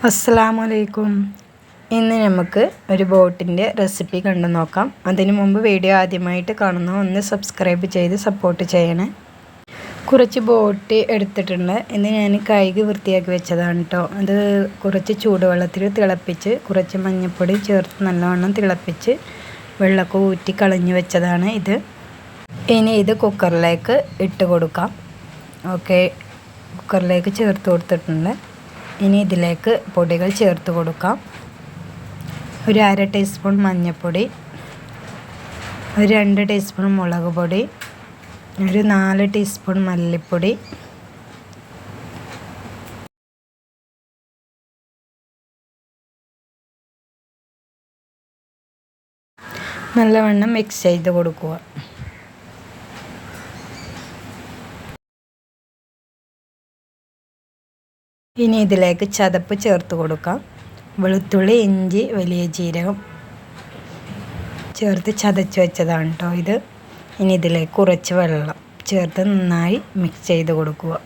അസ്സലാമലൈക്കും. ഇന്ന് നമുക്ക് ഒരു ബോട്ടിൻ്റെ റെസിപ്പി കണ്ടു നോക്കാം. അതിനു മുമ്പ് വീഡിയോ ആദ്യമായിട്ട് കാണുന്ന ഒന്ന് സബ്സ്ക്രൈബ് ചെയ്ത് സപ്പോർട്ട് ചെയ്യണേ. കുറച്ച് ബോട്ട് എടുത്തിട്ടുണ്ട്. ഇത് ഞാൻ കഴുകി വൃത്തിയാക്കി വെച്ചതാണ് കേട്ടോ. അത് കുറച്ച് ചൂടുവെള്ളത്തിൽ തിളപ്പിച്ച് കുറച്ച് മഞ്ഞൾപ്പൊടി ചേർത്ത് നല്ലവണ്ണം തിളപ്പിച്ച് വെള്ളമൊക്കെ ഊറ്റി കളഞ്ഞ് വെച്ചതാണ് ഇത്. ഇനി ഇത് കുക്കറിലേക്ക് ഇട്ട് കൊടുക്കാം. ഓക്കെ, കുക്കറിലേക്ക് ചേർത്ത് കൊടുത്തിട്ടുണ്ട്. ഇനി ഇതിലേക്ക് പൊടികൾ ചേർത്ത് കൊടുക്കാം. ഒരു 1/2 ടീസ്പൂൺ മഞ്ഞൾപ്പൊടി, ഒരു 2 ടീസ്പൂൺ മുളക് പൊടി, ഒരു 4 ടീസ്പൂൺ മല്ലിപ്പൊടി, നല്ലവണ്ണം മിക്സ് ചെയ്ത് കൊടുക്കുക. ഇനി ഇതിലേക്ക് ചതപ്പ് ചേർത്ത് കൊടുക്കാം. വെളുത്തുള്ളി, ഇഞ്ചി, വലിയ ജീരകം ചേർത്ത് ചതച്ച് വെച്ചതാണ് കേട്ടോ ഇത്. ഇനി ഇതിലേക്ക് കുറച്ച് വെള്ളം ചേർത്ത് നന്നായി മിക്സ് ചെയ്ത് കൊടുക്കുക.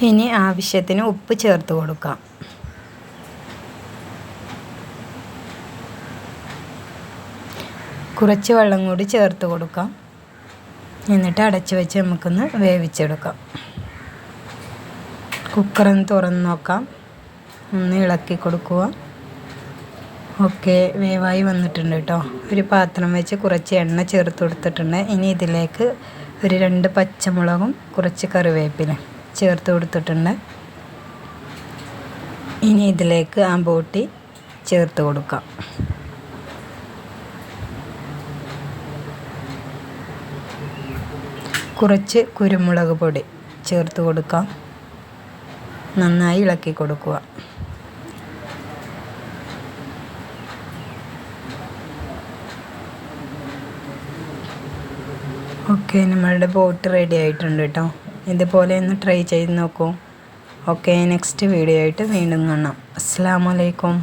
ഇനി ആവശ്യത്തിന് ഉപ്പ് ചേർത്ത് കൊടുക്കാം. കുറച്ച് വെള്ളം കൂടി ചേർത്ത് കൊടുക്കാം. എന്നിട്ട് അടച്ച് വെച്ച് നമുക്കൊന്ന് വേവിച്ചെടുക്കാം. കുക്കറൊന്ന് തുറന്ന് നോക്കാം. ഒന്ന് ഇളക്കി കൊടുക്കുക. ഓക്കെ, വേവായി വന്നിട്ടുണ്ട് കേട്ടോ. ഒരു പാത്രം വെച്ച് കുറച്ച് എണ്ണ ചേർത്ത് കൊടുത്തിട്ടുണ്ട്. ഇനി ഇതിലേക്ക് ഒരു 2 പച്ചമുളകും കുറച്ച് കറിവേപ്പില ചേർത്ത് കൊടുത്തിട്ടുണ്ട്. ഇനി ഇതിലേക്ക് ആ ബോട്ടി ചേർത്ത് കൊടുക്കാം. കുറച്ച് കുരുമുളക് പൊടി ചേർത്ത് കൊടുക്കാം. നന്നായി ഇളക്കി കൊടുക്കുക. ഓക്കെ, നമ്മളുടെ ബോട്ട് റെഡി ആയിട്ടുണ്ട് കേട്ടോ. ഇതുപോലെ ഒന്ന് ട്രൈ ചെയ്ത് നോക്കൂ. ഓക്കെ, നെക്സ്റ്റ് വീഡിയോ ആയിട്ട് വീണ്ടും കാണാം. അസ്സലാമു അലൈക്കും.